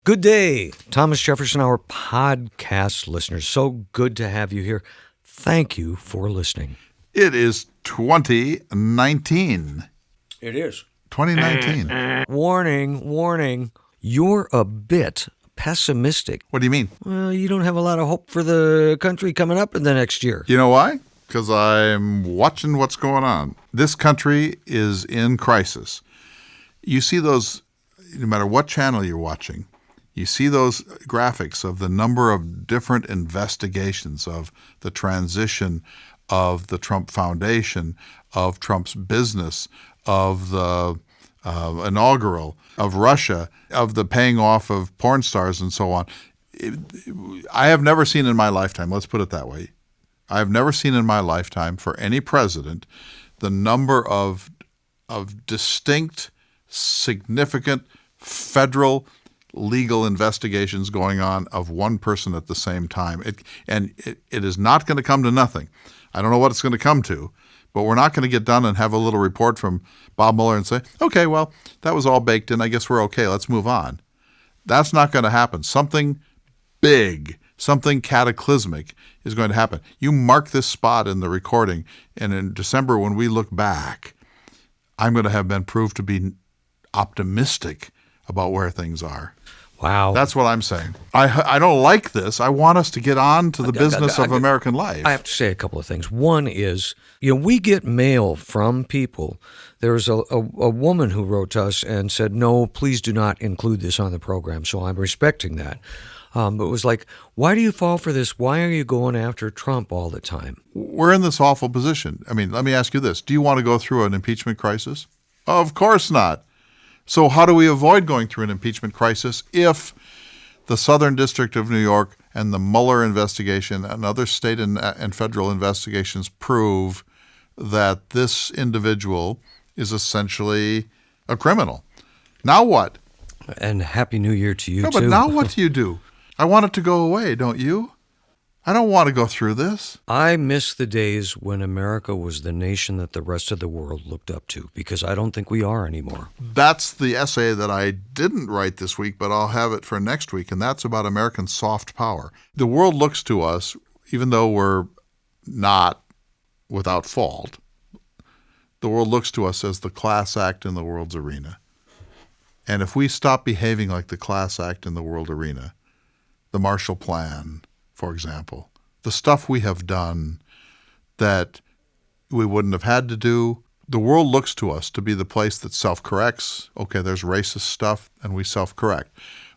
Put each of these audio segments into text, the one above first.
Good day, Thomas Jefferson, our podcast listeners. So good to have you here. Thank you for listening. It is 2019. It is. 2019. Warning. You're a bit pessimistic. What do you mean? Well, you don't have a lot of hope for the country coming up in the next year. You know why? Because I'm watching what's going on. This country is in crisis. You see those, no matter what channel you're watching, you see those graphics of the number of different investigations of the transition of the Trump Foundation, of Trump's business, of the inaugural, of Russia, of the paying off of porn stars and so on. I have never seen in my lifetime, let's put it that way, I have never seen in my lifetime for any president the number of distinct, significant federal legal investigations going on of one person at the same time. It is not going to come to nothing. I don't know what it's going to come to, but we're not going to get done and have a little report from Bob Mueller and say, okay, well, that was all baked in. I guess we're okay. Let's move on. That's not going to happen. Something big, something cataclysmic is going to happen. You mark this spot in the recording, and in December when we look back, I'm going to have been proved to be optimistic about where things are. Wow. That's what I'm saying. I don't like this. I want us to get on to the business of American life. I have to say a couple of things. One is, we get mail from people. There was a woman who wrote to us and said, no, please do not include this on the program. So I'm respecting that. But it was like, why do you fall for this? Why are you going after Trump all the time? We're in this awful position. I mean, let me ask you this. Do you want to go through an impeachment crisis? Of course not. So how do we avoid going through an impeachment crisis if the Southern District of New York and the Mueller investigation and other state and federal investigations prove that this individual is essentially a criminal? Now what? And Happy New Year to you, too. But now what do you do? I want it to go away, don't you? I don't want to go through this. I miss the days when America was the nation that the rest of the world looked up to, because I don't think we are anymore. That's the essay that I didn't write this week, but I'll have it for next week, and that's about American soft power. The world looks to us, even though we're not without fault, the world looks to us as the class act in the world's arena. And if we stop behaving like the class act in the world arena, the Marshall Plan, for example, the stuff we have done that we wouldn't have had to do, the world looks to us to be the place that self-corrects. Okay, there's racist stuff, and we self-correct.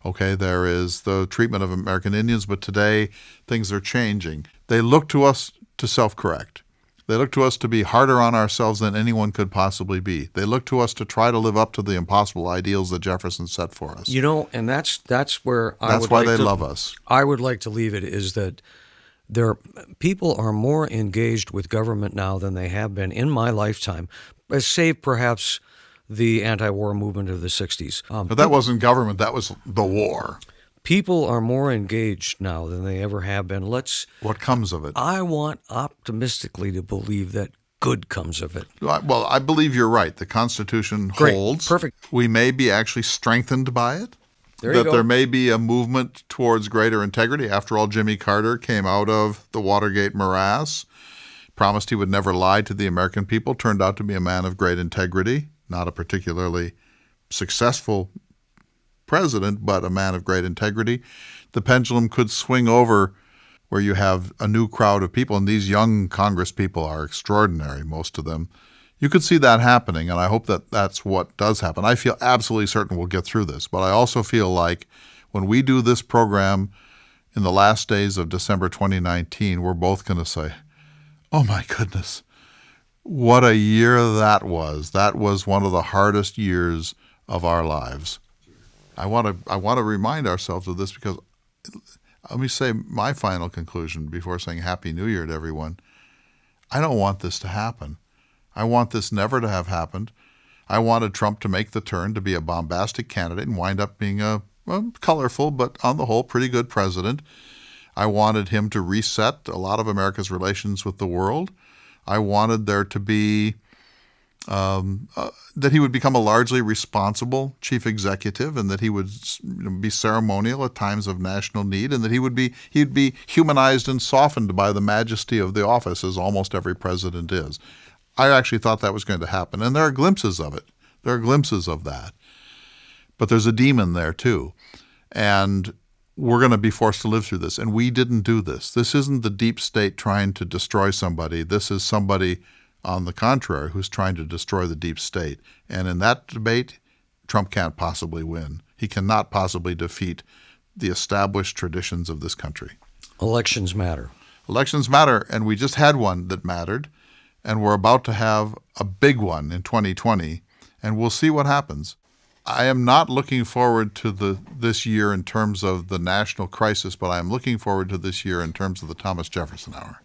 Okay, there is the treatment of American Indians, but today things are changing. They look to us to self-correct. They look to us to be harder on ourselves than anyone could possibly be. They look to us to try to live up to the impossible ideals that Jefferson set for us. And that's where I That's would why like they to, love us. I would like to leave it is that people are more engaged with government now than they have been in my lifetime, save perhaps the anti-war movement of the 60s. But that wasn't government. That was the war. People are more engaged now than they ever have been. What comes of it? I want optimistically to believe that good comes of it. Well, I believe you're right. The Constitution holds. Perfect. We may be actually strengthened by it. There you go. There may be a movement towards greater integrity. After all, Jimmy Carter came out of the Watergate morass, promised he would never lie to the American people, turned out to be a man of great integrity, not a particularly successful president, but a man of great integrity. The pendulum could swing over where you have a new crowd of people, and these young Congress people are extraordinary, most of them. You could see that happening, and I hope that that's what does happen. I feel absolutely certain we'll get through this, but I also feel like when we do this program in the last days of December 2019, we're both going to say, oh my goodness, what a year that was. That was one of the hardest years of our lives. I want to remind ourselves of this because let me say my final conclusion before saying Happy New Year to everyone. I don't want this to happen. I want this never to have happened. I wanted Trump to make the turn to be a bombastic candidate and wind up being a colorful but on the whole pretty good president. I wanted him to reset a lot of America's relations with the world. I wanted there to be that he would become a largely responsible chief executive, and that he would be ceremonial at times of national need, and that he'd be humanized and softened by the majesty of the office, as almost every president is. I actually thought that was going to happen, and there are glimpses of it. There are glimpses of that. But there's a demon there too, and we're going to be forced to live through this, and we didn't do this. This isn't the deep state trying to destroy somebody. This is somebody, on the contrary, who's trying to destroy the deep state. And in that debate, Trump can't possibly win. He cannot possibly defeat the established traditions of this country. Elections matter. Elections matter, and we just had one that mattered, and we're about to have a big one in 2020, and we'll see what happens. I am not looking forward to this year in terms of the national crisis, but I am looking forward to this year in terms of the Thomas Jefferson Hour.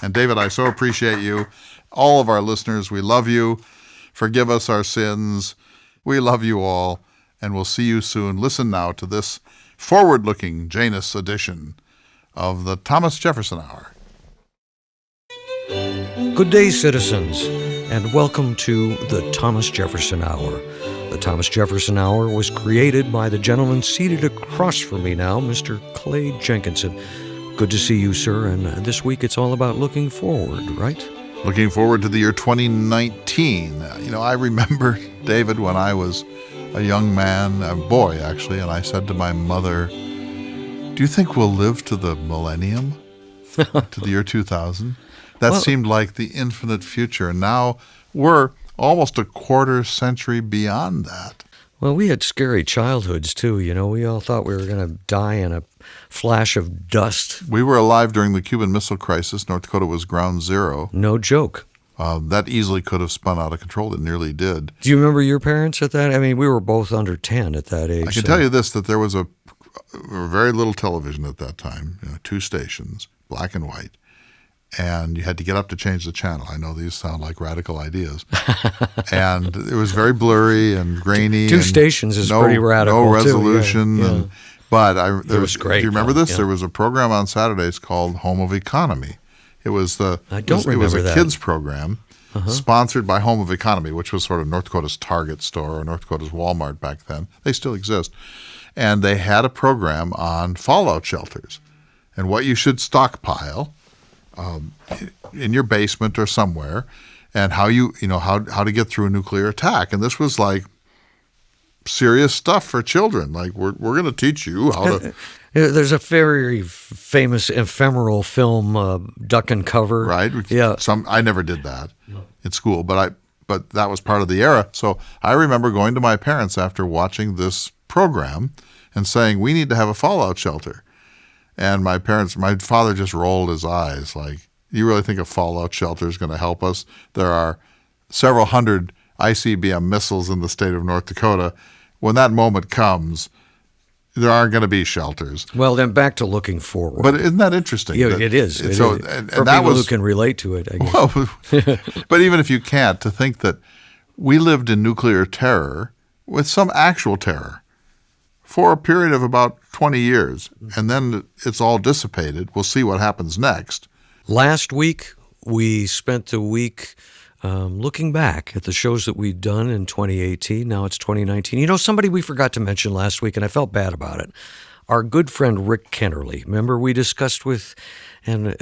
And David, I so appreciate you. All of our listeners, we love you. Forgive us our sins. We love you all, and we'll see you soon. Listen now to this forward-looking Janus edition of the Thomas Jefferson Hour. Good day, citizens, and welcome to the Thomas Jefferson Hour. The Thomas Jefferson Hour was created by the gentleman seated across from me now, Mr. Clay Jenkinson. Good to see you, sir, and this week it's all about looking forward, right? Looking forward to the year 2019. I remember, David, when I was a young man, a boy actually, and I said to my mother, do you think we'll live to the millennium, to the year 2000? That seemed like the infinite future, and now we're almost a quarter century beyond that. Well, we had scary childhoods, too. We all thought we were going to die in a flash of dust. We were alive during the Cuban Missile Crisis. North Dakota was ground zero. No joke. That easily could have spun out of control. It nearly did. Do you remember your parents at that? I mean, we were both under 10 at that age. I can tell you this, that there was very little television at that time, 2 stations, black and white. And you had to get up to change the channel. I know these sound like radical ideas. And it was very blurry and grainy. 2 stations is pretty radical, no resolution. Too. Yeah. But it was great. Do you remember this? Yeah. There was a program on Saturdays called Home of Economy. It was I don't remember It was a that. kids program sponsored by Home of Economy, which was sort of North Dakota's Target store or North Dakota's Walmart back then. They still exist. And they had a program on fallout shelters and what you should stockpile in your basement or somewhere, and how how to get through a nuclear attack. And this was like serious stuff for children. Like we're going to teach you how to. There's a very famous ephemeral film, Duck and Cover. Right. Yeah. I never did that in school, but that was part of the era. So I remember going to my parents after watching this program and saying, we need to have a fallout shelter. And my father just rolled his eyes like, you really think a fallout shelter is going to help us? There are several hundred ICBM missiles in the state of North Dakota. When that moment comes, there aren't going to be shelters. Well, then back to looking forward. But isn't that interesting? Yeah, it is. And for that people who can relate to it, I guess. Well, but even if you can't, to think that we lived in nuclear terror with some actual terror for a period of about 20 years, and then it's all dissipated. We'll see what happens next. Last week, we spent the week looking back at the shows that we'd done in 2018. Now it's 2019. Somebody we forgot to mention last week, and I felt bad about it. Our good friend Rick Kennerly. Remember we discussed with, and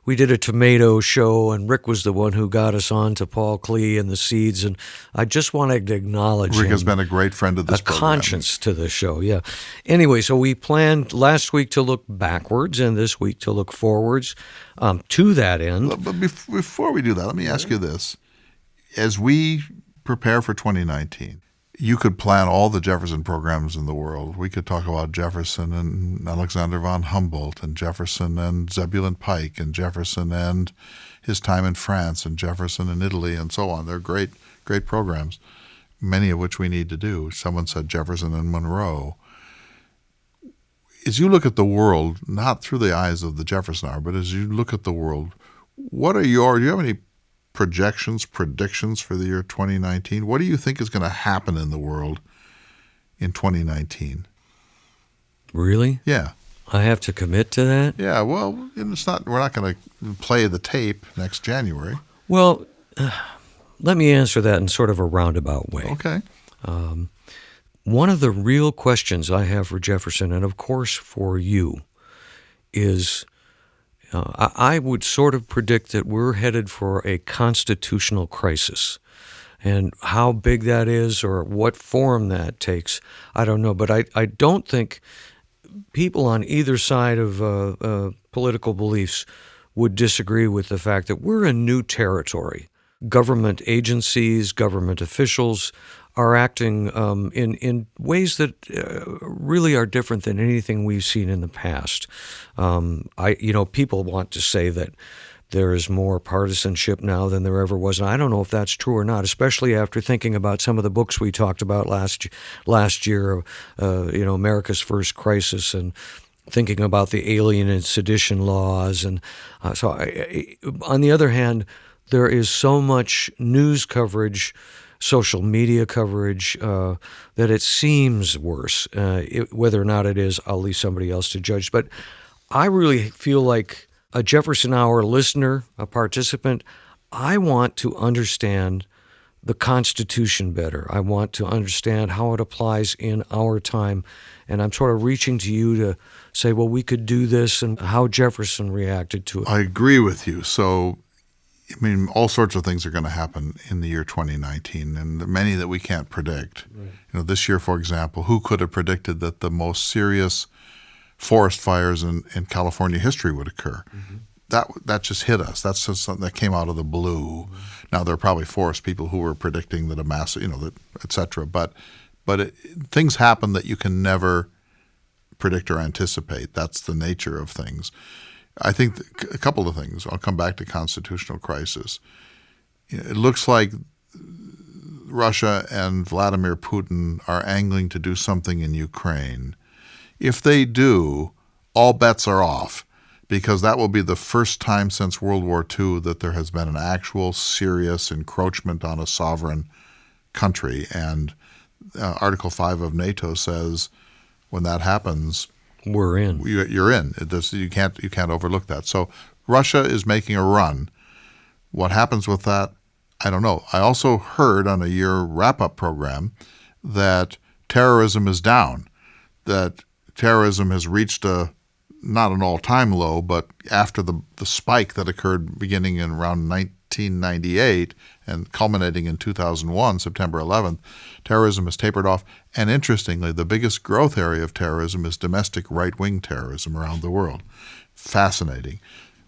we did a tomato show, and Rick was the one who got us on to Paul Klee and the Seeds, and I just wanted to acknowledge Rick him. has been a great friend of this program. A conscience to the show, yeah. Anyway, so we planned last week to look backwards and this week to look forwards. To that end. But before we do that, let me ask you this. As we prepare for 2019, you could plan all the Jefferson programs in the world. We could talk about Jefferson and Alexander von Humboldt and Jefferson and Zebulon Pike and Jefferson and his time in France and Jefferson in Italy and so on. They're great, great programs, many of which we need to do. Someone said Jefferson and Monroe. As you look at the world, not through the eyes of the Jefferson Hour, but as you look at the world, do you have any predictions for the year 2019? What do you think is going to happen in the world in 2019? Really? Yeah. I have to commit to that? Yeah, well, we're not going to play the tape next January. Well, let me answer that in sort of a roundabout way. Okay. One of the real questions I have for Jefferson, and of course for you, is I would sort of predict that we're headed for a constitutional crisis. And how big that is or what form that takes, I don't know. But I don't think people on either side of political beliefs would disagree with the fact that we're in new territory. Government agencies, government officials are acting in ways that really are different than anything we've seen in the past. People want to say that there is more partisanship now than there ever was, and I don't know if that's true or not. Especially after thinking about some of the books we talked about last year, America's First Crisis, and thinking about the Alien and Sedition laws, and on the other hand, there is so much news coverage, social media coverage, that it seems worse. Whether or not it is, I'll leave somebody else to judge. But I really feel like a Jefferson Hour listener, a participant, I want to understand the Constitution better. I want to understand how it applies in our time. And I'm sort of reaching to you to say, well, we could do this, and how Jefferson reacted to it. I agree with you. So, all sorts of things are going to happen in the year 2019, and many that we can't predict. Right. This year, for example, who could have predicted that the most serious forest fires in California history would occur? Mm-hmm. That just hit us. That's just something that came out of the blue. Mm-hmm. Now, there are probably forest people who were predicting that a mass, et cetera. But things happen that you can never predict or anticipate. That's the nature of things. I think a couple of things. I'll come back to constitutional crisis. It looks like Russia and Vladimir Putin are angling to do something in Ukraine. If they do, all bets are off, because that will be the first time since World War II that there has been an actual serious encroachment on a sovereign country. And Article 5 of NATO says when that happens, we're in. You're in. You can't overlook that. So Russia is making a run. What happens with that, I don't know. I also heard on a year wrap-up program that terrorism is down, that terrorism has reached not an all-time low, but after the spike that occurred beginning in around 1998 and culminating in 2001, September 11th, terrorism has tapered off. And interestingly, the biggest growth area of terrorism is domestic right-wing terrorism around the world. Fascinating.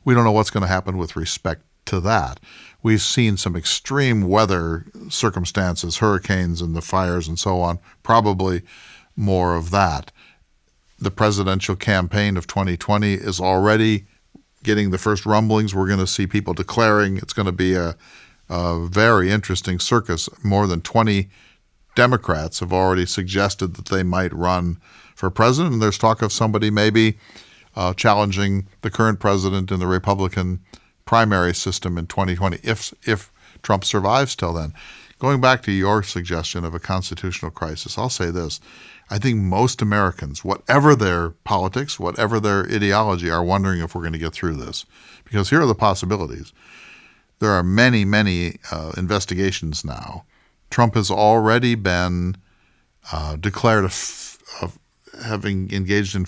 We don't know what's going to happen with respect to that. We've seen some extreme weather circumstances, hurricanes and the fires and so on, probably more of that. The presidential campaign of 2020 is already getting the first rumblings. We're going to see people declaring it's going to be a very interesting circus. More than 20 Democrats have already suggested that they might run for president, and there's talk of somebody maybe challenging the current president in the Republican primary system in 2020 if Trump survives till then. Going back to your suggestion of a constitutional crisis, I'll say this. I think most Americans, whatever their politics, whatever their ideology, are wondering if we're going to get through this. Because here are the possibilities. There are many, many investigations now. Trump has already been declared of having engaged in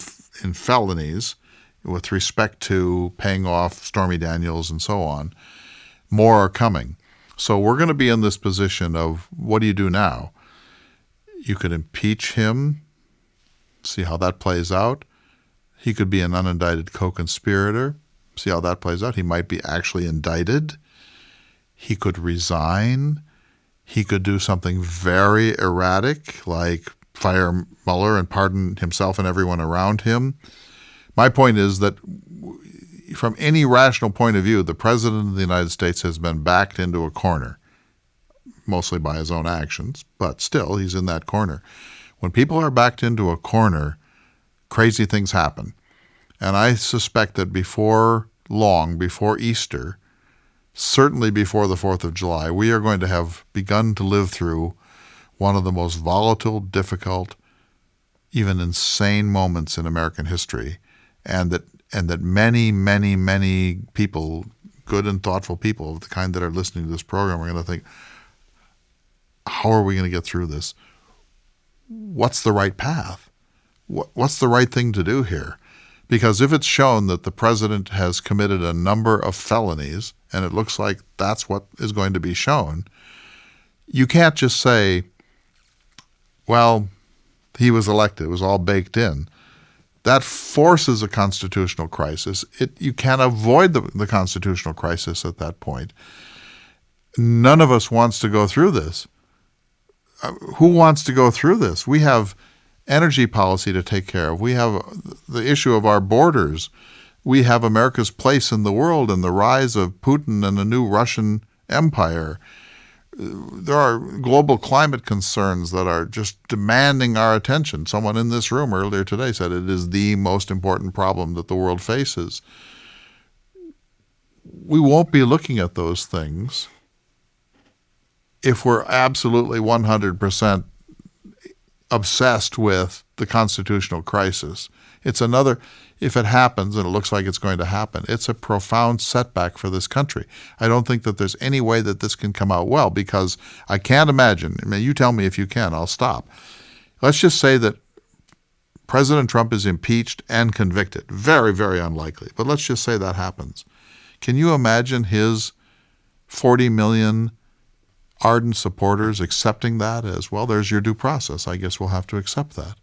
felonies with respect to paying off Stormy Daniels and so on. More are coming. So we're going to be in this position of, what do you do now? You could impeach him, see how that plays out. He could be an unindicted co-conspirator, see how that plays out. He might be actually indicted. He could resign. He could do something very erratic, like fire Mueller and pardon himself and everyone around him. My point is that from any rational point of view, the President of the United States has been backed into a corner, mostly by his own actions, but still, he's in that corner. When people are backed into a corner, crazy things happen. And I suspect that before long, before Easter, certainly before the 4th of July, we are going to have begun to live through one of the most volatile, difficult, even insane moments in American history, and that many, many, many people, good and thoughtful people of the kind that are listening to this program, are going to think, how are we going to get through this? What's the right path? What's the right thing to do here? Because if it's shown that the president has committed a number of felonies, and it looks like that's what is going to be shown, you can't just say, well, he was elected. It was all baked in. That forces a constitutional crisis. You can't avoid the constitutional crisis at that point. None of us wants to go through this. Who wants to go through this? We have energy policy to take care of. We have the issue of our borders. We have America's place in the world and the rise of Putin and the new Russian empire. There are global climate concerns that are just demanding our attention. Someone in this room earlier today said it is the most important problem that the world faces. We won't be looking at those things if we're absolutely 100% obsessed with the constitutional crisis. It's another, if it happens, and it looks like it's going to happen, it's a profound setback for this country. I don't think that there's any way that this can come out well, because I can't imagine, I mean, you tell me if you can, I'll stop. Let's just say that President Trump is impeached and convicted. Very, very unlikely, but let's just say that happens. Can you imagine his 40 million ardent supporters accepting that as, well, there's your due process. I guess we'll have to accept that.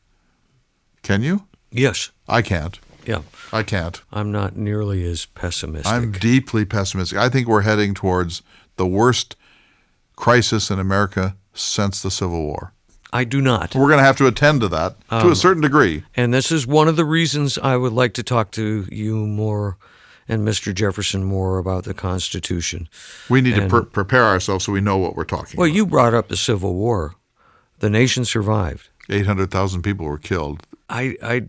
Can you? Yes. I can't. Yeah. I can't. I'm not nearly as pessimistic. I'm deeply pessimistic. I think we're heading towards the worst crisis in America since the Civil War. I do not. We're going to have to attend to that to a certain degree. And this is one of the reasons I would like to talk to you more and Mr. Jefferson more about the Constitution. We need to prepare ourselves so we know what we're talking about. Well, you brought up the Civil War. The nation survived. 800,000 people were killed. I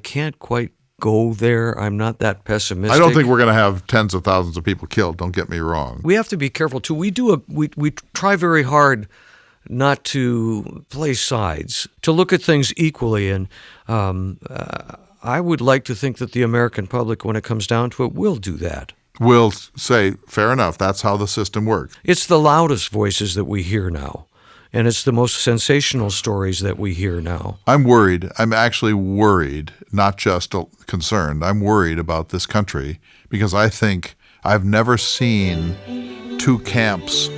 can't quite go there. I'm not that pessimistic. I don't think we're going to have tens of thousands of people killed. Don't get me wrong. We have to be careful too. We try very hard not to play sides, to look at things equally. And I would like to think that the American public, when it comes down to it, will do that. We'll say, fair enough, that's how the system works. It's the loudest voices that we hear now. And it's the most sensational stories that we hear now. I'm worried. I'm actually worried, not just concerned. I'm worried about this country because I think I've never seen two camps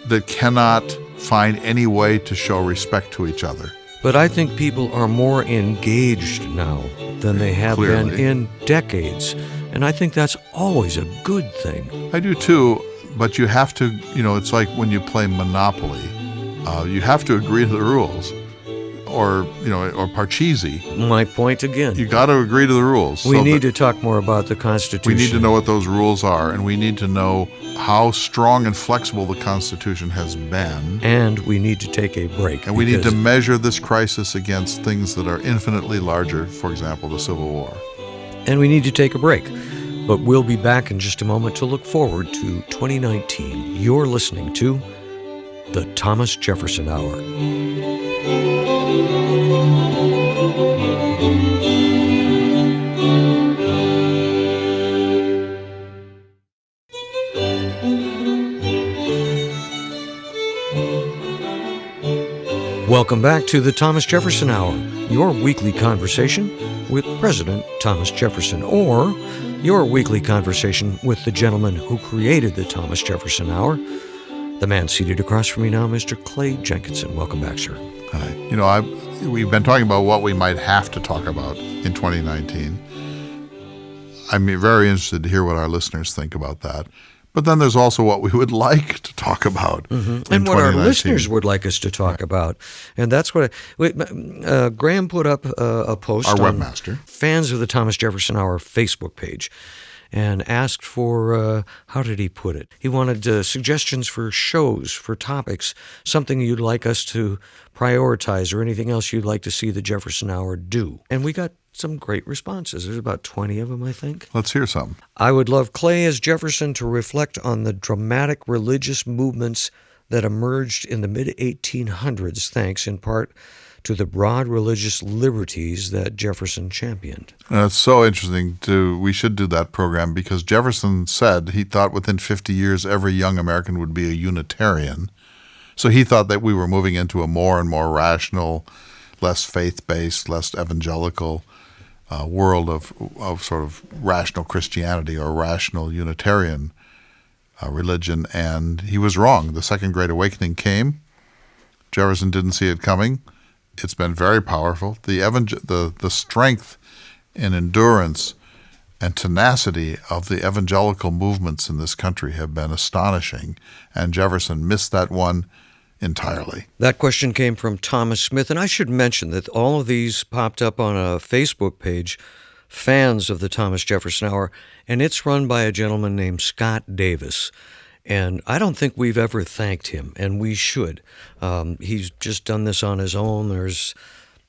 that cannot find any way to show respect to each other. But I think people are more engaged now than they have been in decades. And I think that's always a good thing. I do too, but you have to, it's like when you play Monopoly. You have to agree to the rules, or Parcheesi. My point again. You got to agree to the rules. We need to talk more about the Constitution. We need to know what those rules are, and we need to know how strong and flexible the Constitution has been. And we need to take a break. And we need to measure this crisis against things that are infinitely larger, for example, the Civil War. And we need to take a break. But we'll be back in just a moment to look forward to 2019. You're listening to The Thomas Jefferson Hour. Welcome back to The Thomas Jefferson Hour, your weekly conversation with President Thomas Jefferson, or your weekly conversation with the gentleman who created the Thomas Jefferson Hour. The man seated across from me now, Mr. Clay Jenkinson. Welcome back, sir. Hi. We've been talking about what we might have to talk about in 2019. I'm very interested to hear what our listeners think about that. But then there's also what we would like to talk about and what our listeners would like us to talk about. And that's what Graham put up a post our on webmaster. Fans of the Thomas Jefferson Hour Facebook page, and asked for, how did he put it? He wanted suggestions for shows, for topics, something you'd like us to prioritize or anything else you'd like to see the Jefferson Hour do. And we got some great responses. There's about 20 of them, I think. Let's hear some. I would love Clay as Jefferson to reflect on the dramatic religious movements that emerged in the mid-1800s, thanks in part to the broad religious liberties that Jefferson championed. It's so interesting. We should do that program because Jefferson said he thought within 50 years every young American would be a Unitarian. So he thought that we were moving into a more and more rational, less faith-based, less evangelical world of sort of rational Christianity or rational Unitarian religion, and he was wrong. The Second Great Awakening came. Jefferson didn't see it coming. It's been very powerful. The strength and endurance and tenacity of the evangelical movements in this country have been astonishing, and Jefferson missed that one entirely. That question came from Thomas Smith, and I should mention that all of these popped up on a Facebook page, Fans of the Thomas Jefferson Hour, and it's run by a gentleman named Scott Davis. And I don't think we've ever thanked him, and we should. He's just done this on his own. There's,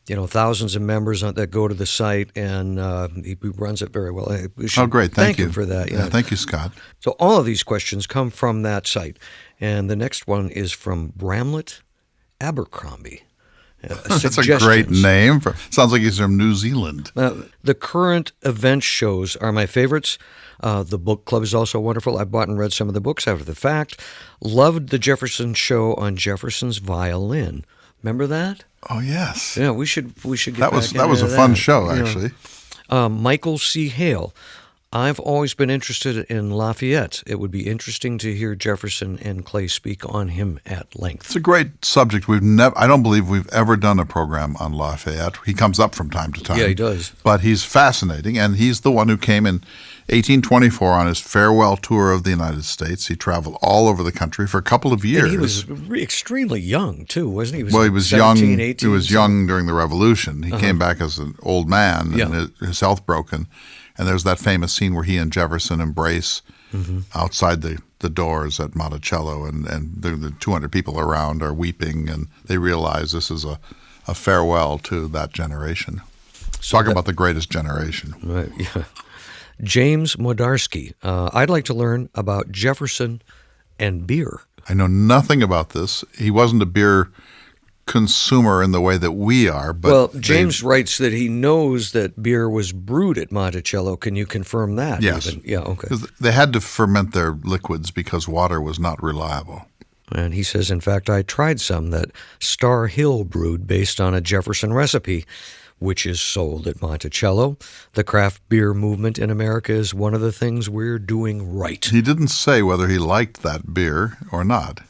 thousands of members that go to the site, and he runs it very well. We should great. Thank you him for that. Yeah, thank you, Scott. So all of these questions come from that site. And the next one is from Bramlett Abercrombie. That's a great name. Sounds like he's from New Zealand. The current event shows are my favorites. The book club is also wonderful. I bought and read some of the books after the fact. Loved the Jefferson show on Jefferson's violin. Remember that? Oh, yes. Yeah, we should get that was back that was a into fun that. show, actually. Michael C. Hale. I've always been interested in Lafayette. It would be interesting to hear Jefferson and Clay speak on him at length. It's a great subject. I don't believe we've ever done a program on Lafayette. He comes up from time to time. Yeah, he does. But he's fascinating, and he's the one who came in 1824 on his farewell tour of the United States. He traveled all over the country for a couple of years. And he was extremely young, too, wasn't he? He was 17, young. 18, he was young during the Revolution. He came back as an old man, and his health broken. And there's that famous scene where he and Jefferson embrace outside the doors at Monticello, and the 200 people around are weeping, and they realize this is a farewell to that generation. Talk about the greatest generation. Right, yeah. James Modarski. I'd like to learn about Jefferson and beer. I know nothing about this. He wasn't a beer consumer in the way that we are. But James writes that he knows that beer was brewed at Monticello. Can you confirm that? Yes. Even? Yeah, okay. They had to ferment their liquids because water was not reliable. And he says, in fact, I tried some that Star Hill brewed based on a Jefferson recipe, which is sold at Monticello. The craft beer movement in America is one of the things we're doing right. He didn't say whether he liked that beer or not.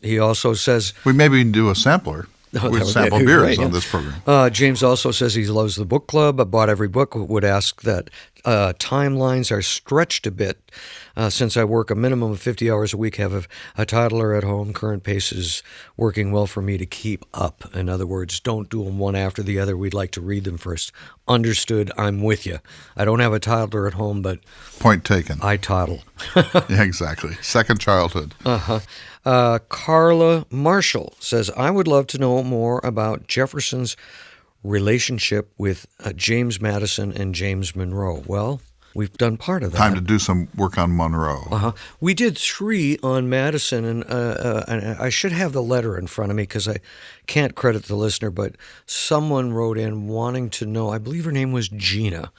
He also says... We maybe do a sampler. We sample beers on this program. James also says he loves the book club. I bought every book. Would ask that timelines are stretched a bit. Since I work a minimum of 50 hours a week, have a toddler at home, current pace is working well for me to keep up. In other words, don't do them one after the other. We'd like to read them first. Understood. I'm with you. I don't have a toddler at home, but... Point taken. I toddle. Yeah, exactly. Second childhood. Carla Marshall says, I would love to know more about Jefferson's relationship with James Madison and James Monroe. Well, we've done part of that. Time to do some work on Monroe. We did 3 on Madison, and I should have the letter in front of me because I can't credit the listener, but someone wrote in wanting to know, I believe her name was Gina,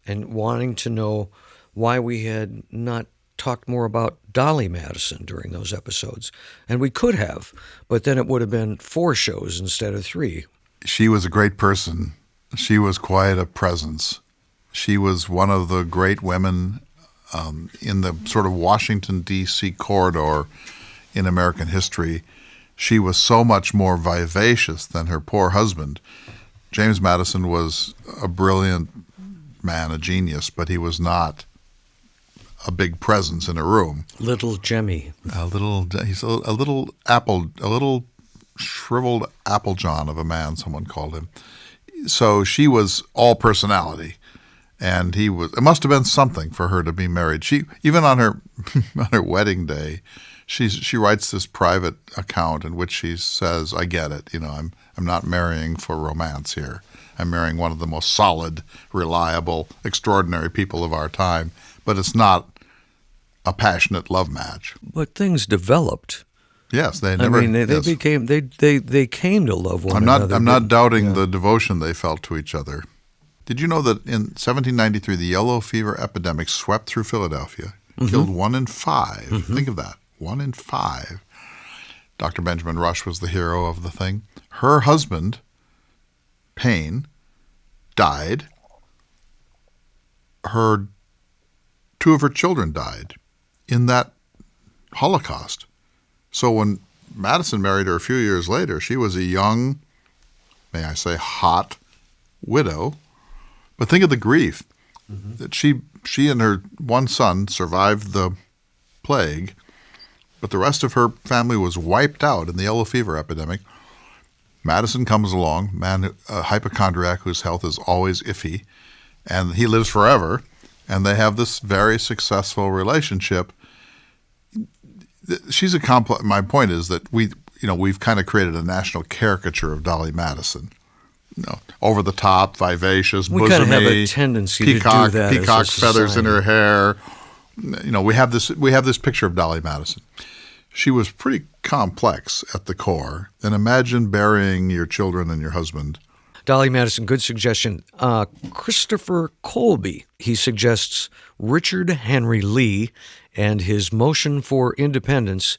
and wanting to know why we had not talked more about Dolly Madison during those episodes. And we could have, but then it would have been 4 shows instead of 3. She was a great person. She was quite a presence. She was one of the great women in the sort of Washington, D.C. corridor in American history. She was so much more vivacious than her poor husband. James Madison was a brilliant man, a genius, but he was not a big presence in a room. Little Jemmy. He's a little shriveled Applejohn of a man, someone called him. So she was all personality, and it must have been something for her to be married. She, even on her on her wedding day, she writes this private account in which she says, I get it, I'm not marrying for romance here. I'm marrying one of the most solid, reliable, extraordinary people of our time, but it's not a passionate love match. But things developed. Yes, they never. I mean, they came to love one another. I'm not doubting the devotion they felt to each other. Did you know that in 1793 the yellow fever epidemic swept through Philadelphia, killed 1 in 5? Think of that, 1 in 5. Dr. Benjamin Rush was the hero of the thing. Her husband, Payne, died. Two of her children died in that Holocaust. So when Madison married her a few years later, she was a young, may I say, hot widow. But think of the grief that she and her one son survived the plague, but the rest of her family was wiped out in the yellow fever epidemic. Madison comes along, a hypochondriac whose health is always iffy, and he lives forever, and they have this very successful relationship. My point is that we've kind of created a national caricature of Dolly Madison. Over the top, vivacious, bosomy, we kind of have a tendency to do that. Peacock feathers in her hair. We have this picture of Dolly Madison. She was pretty complex at the core. And imagine burying your children and your husband. Dolly Madison, good suggestion. Christopher Colby, he suggests Richard Henry Lee and his motion for independence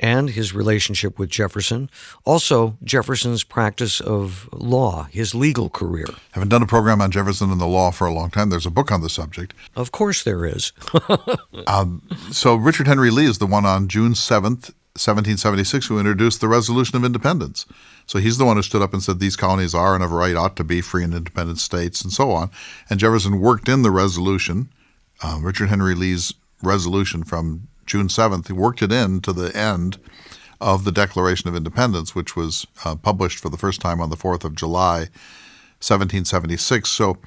and his relationship with Jefferson. Also, Jefferson's practice of law, his legal career. Haven't done a program on Jefferson and the law for a long time. There's a book on the subject. Of course there is. So Richard Henry Lee is the one on June 7th, 1776, who introduced the Resolution of Independence. So he's the one who stood up and said these colonies are and of right ought to be free and independent states and so on. And Jefferson worked in the resolution, Richard Henry Lee's resolution from June 7th. He worked it in to the end of the Declaration of Independence, which was published for the first time on the 4th of July, 1776. So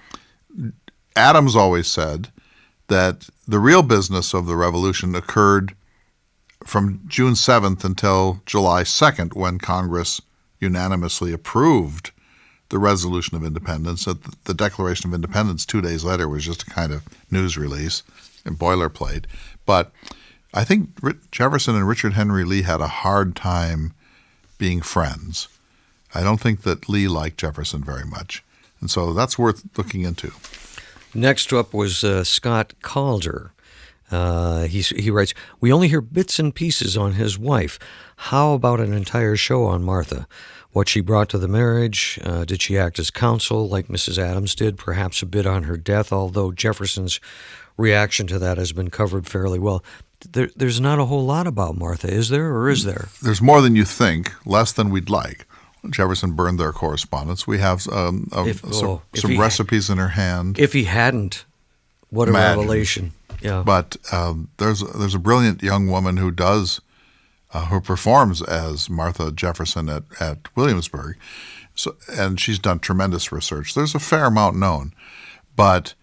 Adams always said that the real business of the Revolution occurred from June 7th until July 2nd, when Congress unanimously approved the Resolution of Independence. The Declaration of Independence 2 days later was just a kind of news release and boilerplate. But I think Jefferson and Richard Henry Lee had a hard time being friends. I don't think that Lee liked Jefferson very much. And so that's worth looking into. Next up was Scott Calder. He writes, we only hear bits and pieces on his wife. How about an entire show on Martha? What she brought to the marriage? Did she act as counsel like Mrs. Adams did? Perhaps a bit on her death, although Jefferson's reaction to that has been covered fairly well. There's not a whole lot about Martha, is there, or is there? There's more than you think, less than we'd like. Jefferson burned their correspondence. We have some recipes in her hand. If he hadn't, what a revelation. Yeah. But there's a brilliant young woman who performs as Martha Jefferson at Williamsburg, and she's done tremendous research. There's a fair amount known, but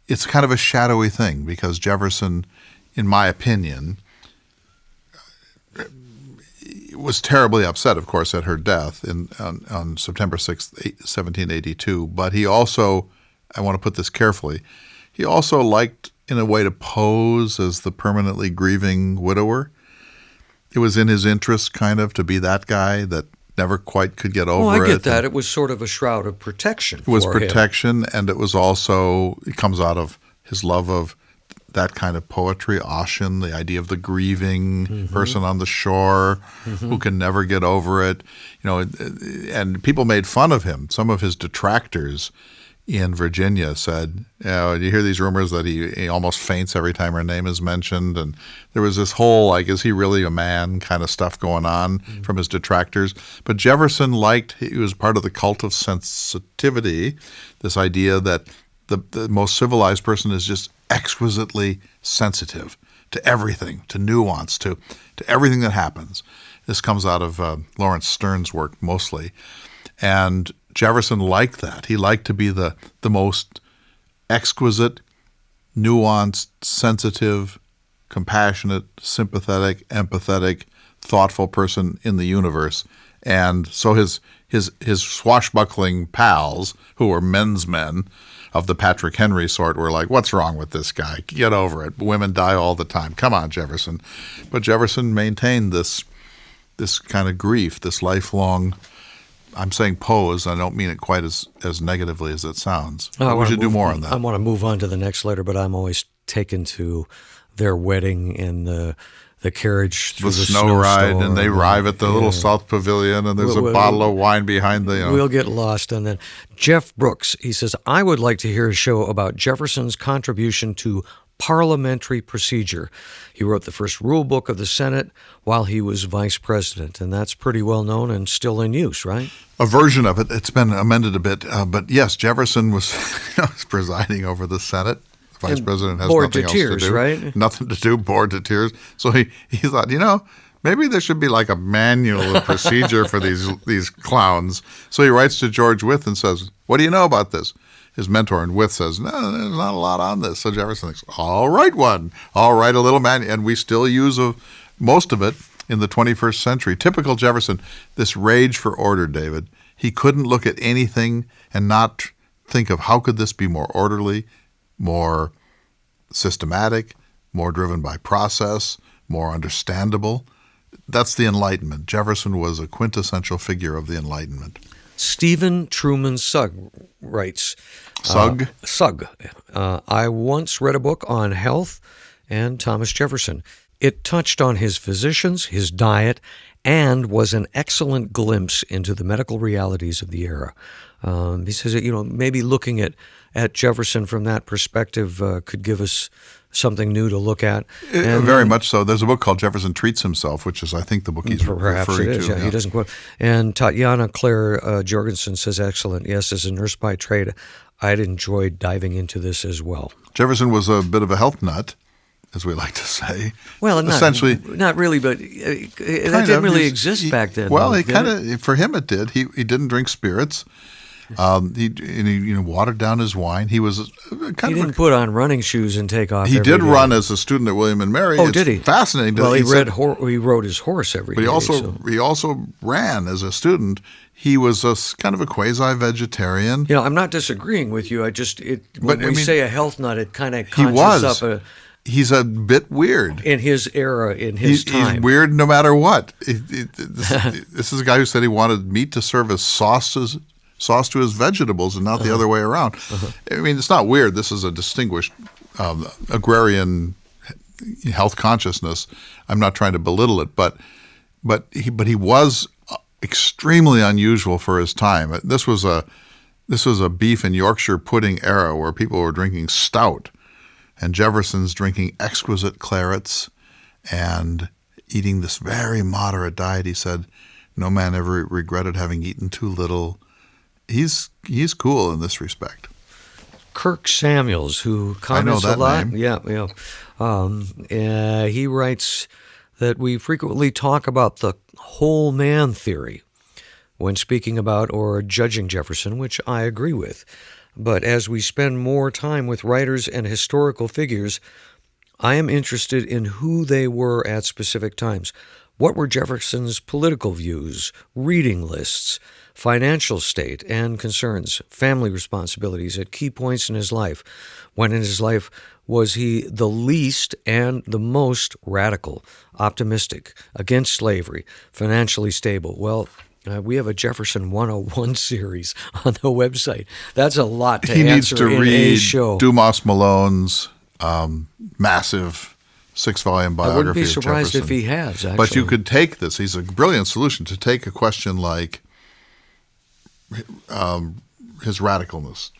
it's kind of a shadowy thing because Jefferson, in my opinion, was terribly upset, of course, at her death on September 6th, 1782. But he also, I want to put this carefully, he also liked, in a way, to pose as the permanently grieving widower. It was in his interest, kind of, to be that guy that never quite could get over it. I get that. It was sort of a shroud of protection for him. It was protection, and it was also, it comes out of his love of that kind of poetry, Ossian, the idea of the grieving person on the shore who can never get over it. And people made fun of him. Some of his detractors in Virginia said, you hear these rumors that he almost faints every time her name is mentioned. And there was this whole, is he really a man kind of stuff going on from his detractors. But Jefferson he was part of the cult of sensitivity, this idea that the most civilized person is just exquisitely sensitive to everything, to nuance, to everything that happens. This comes out of Lawrence Stern's work mostly. And Jefferson liked that. He liked to be the most exquisite, nuanced, sensitive, compassionate, sympathetic, empathetic, thoughtful person in the universe. And so his swashbuckling pals, who were men's men of the Patrick Henry sort, were like, what's wrong with this guy? Get over it. Women die all the time. Come on, Jefferson. But Jefferson maintained this kind of grief, this lifelong, I'm saying pose. I don't mean it quite as negatively as it sounds. We should do more on that. I want to move on to the next letter, but I'm always taken to their wedding and the the carriage through the the snow ride, snowstorm, and they arrive at the little South Pavilion, and there's a bottle of wine behind the. We'll get lost on that. Jeff Brooks, he says, I would like to hear a show about Jefferson's contribution to parliamentary procedure. He wrote the first rule book of the Senate while he was vice president, and that's pretty well known and still in use, right? A version of it. It's been amended a bit, but yes, Jefferson was, was presiding over the Senate. The vice president has nothing else to do. Right? Nothing to do, bored to tears. So he thought, maybe there should be like a manual of procedure for these clowns. So he writes to George Wythe and says, what do you know about this? His mentor in Wythe says, no, there's not a lot on this. So Jefferson thinks, I'll write one. I'll write a little manual. And we still use most of it in the 21st century. Typical Jefferson, this rage for order, David. He couldn't look at anything and not think of how could this be more orderly, more systematic, more driven by process, more understandable. That's the Enlightenment. Jefferson was a quintessential figure of the Enlightenment. Stephen Truman Sugg writes, Sugg? Sugg. I once read a book on health and Thomas Jefferson. It touched on his physicians, his diet, and was an excellent glimpse into the medical realities of the era. He says that, maybe looking at Jefferson from that perspective could give us something new to look at. Very much so. There's a book called Jefferson Treats Himself, which is, I think, the book he's perhaps referring it is, to. Yeah, he doesn't quote. And Tatiana Claire Jorgensen says, excellent. Yes, as a nurse by trade, I'd enjoyed diving into this as well. Jefferson was a bit of a health nut, as we like to say. Well, essentially, not really, but that didn't really exist back then. Well, for him it did. He didn't drink spirits. He watered down his wine. He was he didn't put on running shoes and take off. He every did day. Run as a student at William and Mary. Oh, did he? Fascinating. Well, he rode his horse every day. But he also ran as a student. He was kind of a quasi-vegetarian. I'm not disagreeing with you. When we say a health nut, it kind of conjures up He's a bit weird. In his era, in his time. He's weird no matter what. This is a guy who said he wanted meat to serve as sauce to his vegetables and not the other way around. I mean, it's not weird. This is a distinguished agrarian health consciousness. I'm not trying to belittle it, but he was extremely unusual for his time. This was a beef and Yorkshire pudding era where people were drinking stout, and Jefferson's drinking exquisite clarets and eating this very moderate diet. He said, "No man ever regretted having eaten too little." He's cool in this respect. Kirk Samuels, who comments a lot. Name. Yeah. He writes that we frequently talk about the whole man theory when speaking about or judging Jefferson, which I agree with. But as we spend more time with writers and historical figures, I am interested in who they were at specific times. What were Jefferson's political views, reading lists, financial state and concerns, family responsibilities at key points in his life? When in his life was he the least and the most radical, optimistic, against slavery, financially stable? Well, we have a Jefferson 101 series on the website. That's a lot to answer in a show. Dumas Malone's massive 6-volume biography I wouldn't be of surprised Jefferson. if he has, actually. But you could take this. He's a brilliant solution to take a question like his radicalness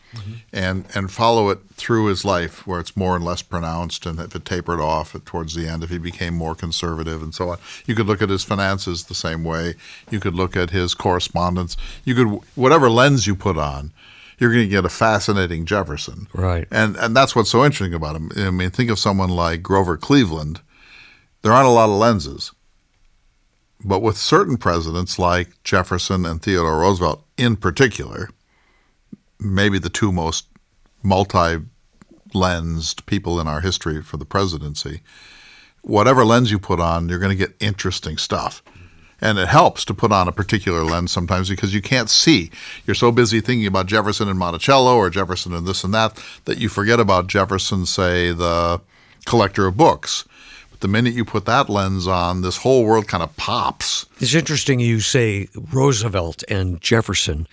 and follow it through his life where it's more and less pronounced, and if it tapered off towards the end, if he became more conservative and so on. You could look at his finances the same way. You could look at his correspondence. You could, whatever lens you put on, you're going to get a fascinating Jefferson. Right. And that's what's so interesting about him. I mean, think of someone like Grover Cleveland. There aren't a lot of lenses. But with certain presidents like Jefferson and Theodore Roosevelt in particular, maybe the two most multi-lensed people in our history for the presidency, whatever lens you put on, you're going to get interesting stuff. And it helps to put on a particular lens sometimes because you can't see. You're so busy thinking about Jefferson and Monticello or Jefferson and this and that you forget about Jefferson, say, the collector of books. But the minute you put that lens on, this whole world kind of pops. It's interesting you say Roosevelt and Jefferson,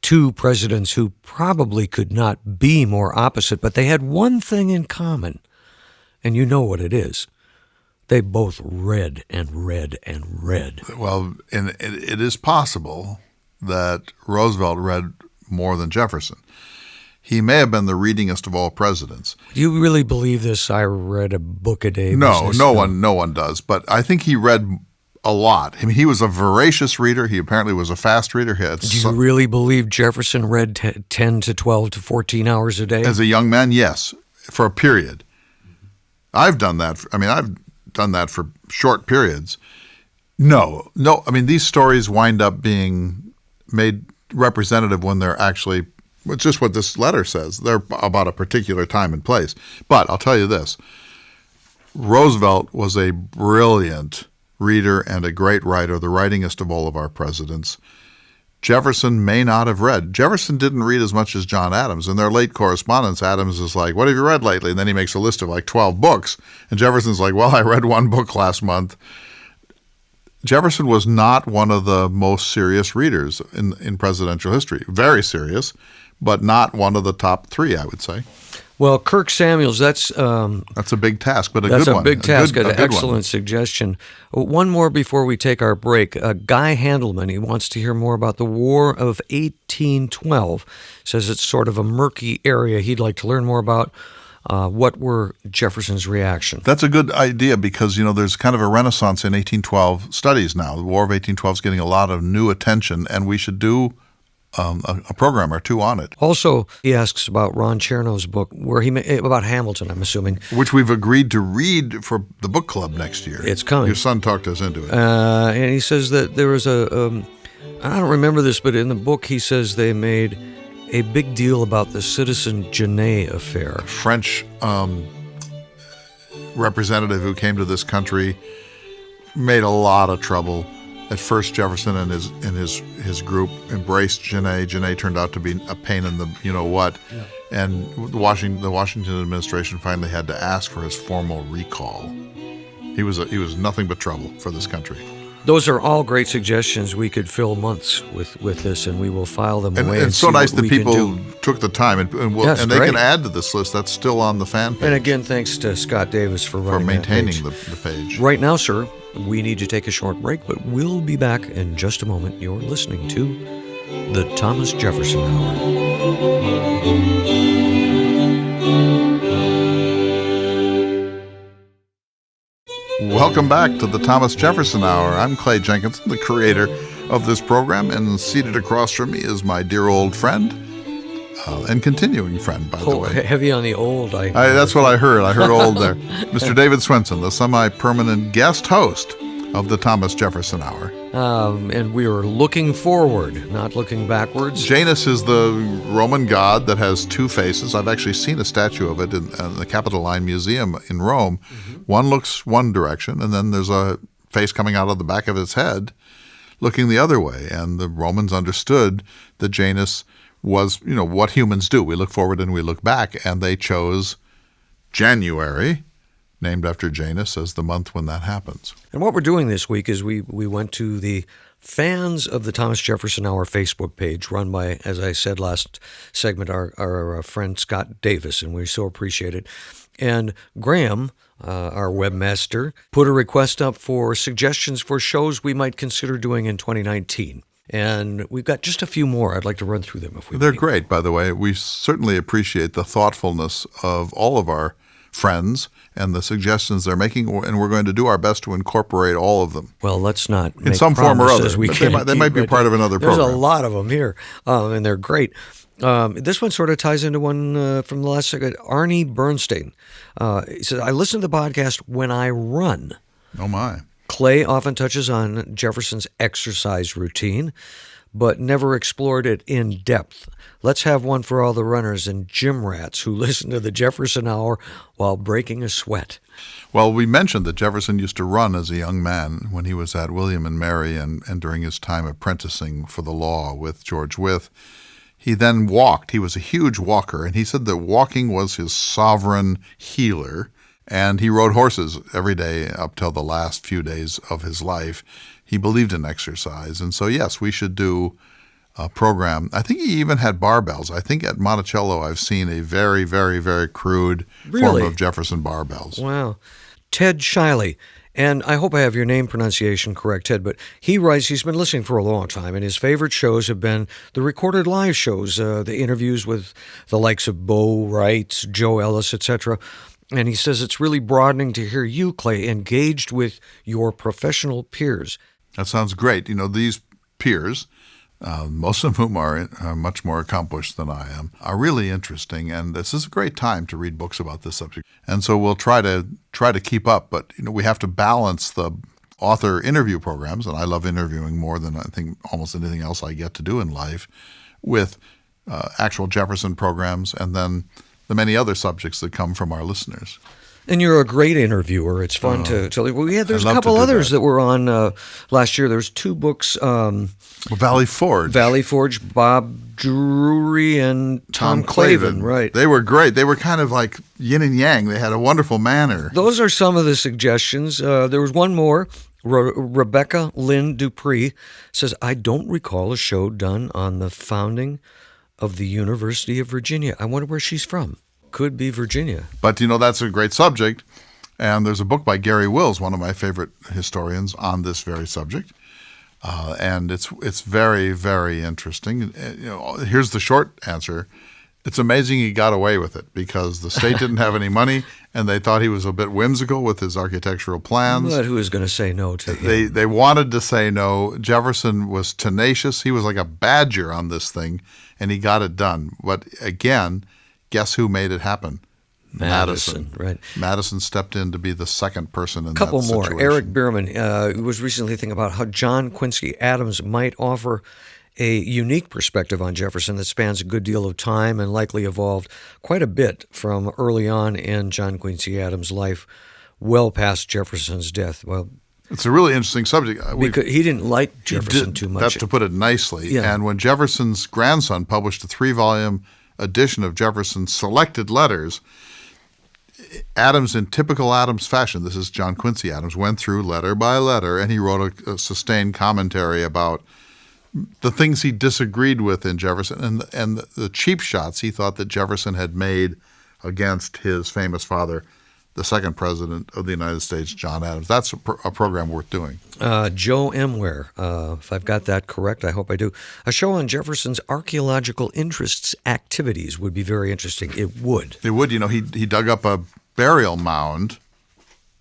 two presidents who probably could not be more opposite, but they had one thing in common, and you know what it is. They both read and read and read. Well, and it is possible that Roosevelt read more than Jefferson. He may have been the readingest of all presidents. Do you really believe this? I read a book a day. No, business? no one does. But I think he read a lot. I mean, he was a voracious reader. He apparently was a fast reader. Do you really believe Jefferson read 10 to 12 to 14 hours a day? As a young man, yes, for a period. I've done that. I've done that for short periods. No. I mean, these stories wind up being made representative when they're actually, it's just what this letter says. They're about a particular time and place. But I'll tell you this. Roosevelt was a brilliant reader and a great writer, the writingest of all of our presidents. Jefferson may not have read. Jefferson didn't read as much as John Adams. In their late correspondence, Adams is like, what have you read lately? And then he makes a list of like 12 books. And Jefferson's like, well, I read one book last month. Jefferson was not one of the most serious readers in presidential history. Very serious, but not one of the top three, I would say. Well, Kirk Samuels, that's a big task, but a good one. That's a big task, an good excellent one. suggestion. One more before we take our break. Guy Handelman, he wants to hear more about the War of 1812. Says it's sort of a murky area he'd like to learn more about. What were Jefferson's reaction? That's a good idea because, there's kind of a renaissance in 1812 studies now. The War of 1812 is getting a lot of new attention, and we should do a program or two on it. Also, he asks about Ron Chernow's book, where about Hamilton, I'm assuming. Which we've agreed to read for the book club next year. It's coming. Your son talked us into it. And he says that there was I don't remember this, but in the book he says they made a big deal about the Citizen Genet affair. French representative who came to this country made a lot of trouble. At first, Jefferson and his group embraced Genet. Genet turned out to be a pain in the you-know-what. Yeah. And the Washington administration finally had to ask for his formal recall. He was nothing but trouble for this country. Those are all great suggestions. We could fill months with this, and we will file them away. And it's so nice that people took the time, and they can add to this list. That's still on the fan page. And again, thanks to Scott Davis for maintaining the page. Right now, sir, we need to take a short break, but we'll be back in just a moment. You're listening to the Thomas Jefferson Hour. Welcome back to the Thomas Jefferson Hour. I'm Clay Jenkinson, the creator of this program, and seated across from me is my dear old friend, and continuing friend, by the way. Heavy on the old. That's what I heard. I heard old there. Mr. David Swenson, the semi-permanent guest host of the Thomas Jefferson Hour. And we are looking forward, not looking backwards. Janus is the Roman god that has two faces. I've actually seen a statue of it in the Capitoline Museum in Rome. Mm-hmm. One looks one direction, and then there's a face coming out of the back of its head looking the other way. And the Romans understood that Janus was, what humans do. We look forward and we look back, and they chose January, named after Janus, as the month when that happens. And what we're doing this week is we went to the Fans of the Thomas Jefferson Hour Facebook page, run by, as I said last segment, our friend Scott Davis, and we so appreciate it. And Graham, our webmaster, put a request up for suggestions for shows we might consider doing in 2019. And we've got just a few more. I'd like to run through them if we They're great, by the way. We certainly appreciate the thoughtfulness of all of our friends and the suggestions they're making, and we're going to do our best to incorporate all of them. Well, let's not in some form or other. They might be part of another program. There's a lot of them here, and they're great. This one sort of ties into one from the last segment. Arnie Bernstein. He says, I listen to the podcast when I run. Oh, my. Clay often touches on Jefferson's exercise routine, but never explored it in depth. Let's have one for all the runners and gym rats who listen to the Jefferson Hour while breaking a sweat. Well, we mentioned that Jefferson used to run as a young man when he was at William and Mary and during his time apprenticing for the law with George Wythe. He then walked. He was a huge walker, and he said that walking was his sovereign healer, and he rode horses every day up till the last few days of his life. He believed in exercise, and so, yes, we should do a program. I think he even had barbells. I think at Monticello I've seen a very, very, very crude form of Jefferson barbells. Wow. Ted Shiley. And I hope I have your name pronunciation correct, Ted, but he writes, he's been listening for a long time, and his favorite shows have been the recorded live shows, the interviews with the likes of Bo Wright, Joe Ellis, etc. And he says it's really broadening to hear you, Clay, engaged with your professional peers. That sounds great. These peers, most of whom are much more accomplished than I am, are really interesting, and this is a great time to read books about this subject. And so we'll try to keep up, but we have to balance the author interview programs, and I love interviewing more than I think almost anything else I get to do in life, with actual Jefferson programs, and then the many other subjects that come from our listeners. And you're a great interviewer. It's fun to there's a couple others that were on last year. There's 2 books. Valley Forge, Bob Drury and Tom Clavin. Right. They were great. They were kind of like yin and yang. They had a wonderful manner. Those are some of the suggestions. There was one more. Rebecca Lynn Dupree says, I don't recall a show done on the founding of the University of Virginia. I wonder where she's from. Could be Virginia. But, that's a great subject. And there's a book by Gary Wills, one of my favorite historians, on this very subject. And it's very, very interesting. Here's the short answer. It's amazing he got away with it because the state didn't have any money and they thought he was a bit whimsical with his architectural plans. But who was going to say no to him? They wanted to say no. Jefferson was tenacious. He was like a badger on this thing, and he got it done. But again, guess who made it happen? Madison. Right. Madison stepped in to be the second person in that situation. Couple more. Eric Bierman was recently thinking about how John Quincy Adams might offer a unique perspective on Jefferson that spans a good deal of time and likely evolved quite a bit from early on in John Quincy Adams' life, well past Jefferson's death. Well, it's a really interesting subject. Because he didn't like Jefferson too much. That's to put it nicely. Yeah. And when Jefferson's grandson published a 3-volume edition of Jefferson's selected letters, Adams, in typical Adams fashion, this is John Quincy Adams, went through letter by letter, and he wrote a sustained commentary about the things he disagreed with in Jefferson and the cheap shots he thought that Jefferson had made against his famous father, the second president of the United States, John Adams. That's a program worth doing. Joe Emware, if I've got that correct, I hope I do. A show on Jefferson's archaeological interests activities would be very interesting. It would. It would. He dug up a burial mound,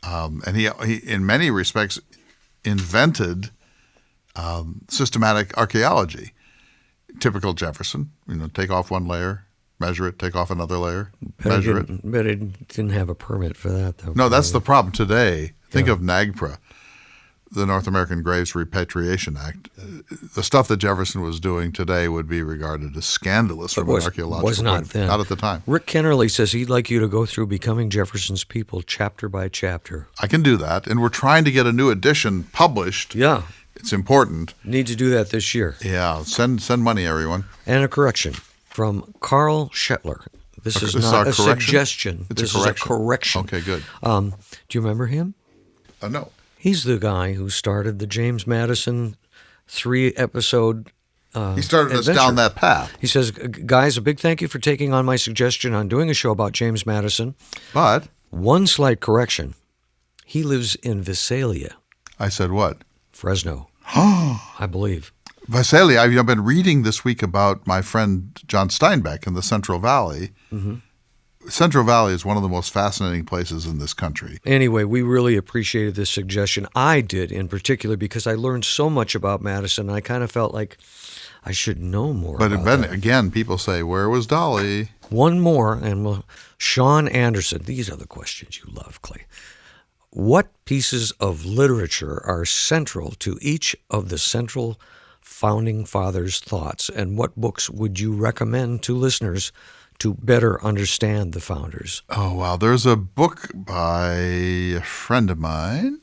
and he in many respects invented systematic archaeology. Typical Jefferson. Take off one layer, measure it, take off another layer, measure it. But it didn't have a permit for that, though. No, that's the problem today. Think of NAGPRA, the North American Graves Repatriation Act. The stuff that Jefferson was doing today would be regarded as scandalous from an archaeological was not point. then. Not at the time. Rick Kennerly says he'd like you to go through Becoming Jefferson's People chapter by chapter. I can do that, and we're trying to get a new edition published. Yeah. It's important. Need to do that this year. Yeah, send money, everyone. And a correction from Carl Shetler. This is not a suggestion. This is a correction. Okay, good. Do you remember him? No. He's the guy who started the James Madison 3-episode he started us down that path. He says, guys, a big thank you for taking on my suggestion on doing a show about James Madison. But one slight correction. He lives in Visalia. I said what? Fresno, I believe. Visalia, I've been reading this week about my friend John Steinbeck in the Central Valley. Mm-hmm. Central Valley is one of the most fascinating places in this country. Anyway, we really appreciated this suggestion. I did in particular because I learned so much about Madison. I kind of felt like I should know more about that. Again, people say, where was Dolly? One more, and Sean Anderson. These are the questions you love, Clay. What pieces of literature are central to each of the central founding fathers' thoughts, and what books would you recommend to listeners to better understand the founders? Oh, wow. There's a book by a friend of mine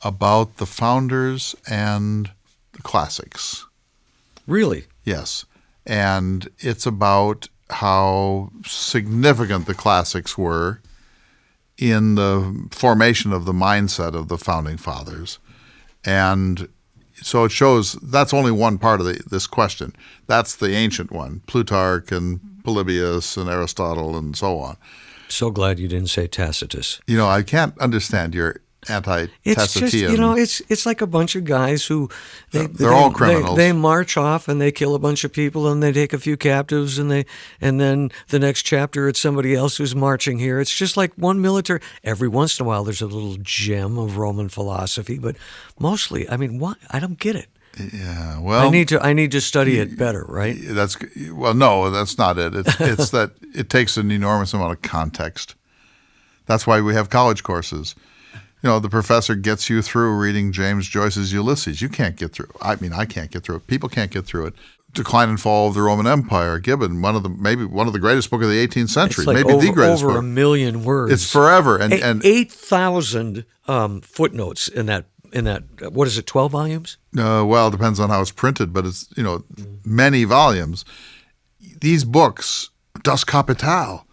about the founders and the classics. Really? Yes. And it's about how significant the classics were in the formation of the mindset of the founding fathers. And so it shows that's only one part of this question. That's the ancient one, Plutarch and Polybius and Aristotle and so on. So glad you didn't say Tacitus. I can't understand your It's just, anti-Tacitus. it's like a bunch of guys who They're all criminals. They march off and they kill a bunch of people and they take a few captives and then the next chapter it's somebody else who's marching here. It's just like one military. Every once in a while there's a little gem of Roman philosophy, but mostly, what? I don't get it. Yeah, well, I need to study it better, right? No, that's not it. It's that it takes an enormous amount of context. That's why we have college courses. The professor gets you through reading James Joyce's Ulysses. You can't get through. I can't get through it. People can't get through it. Decline and Fall of the Roman Empire, Gibbon, maybe one of the greatest book of the 18th century, It's like maybe the greatest over book. 1 million words. It's forever, and 8,000 footnotes in that. What is it? 12 volumes? Well, it depends on how it's printed, but it's many volumes. These books, Das Kapital.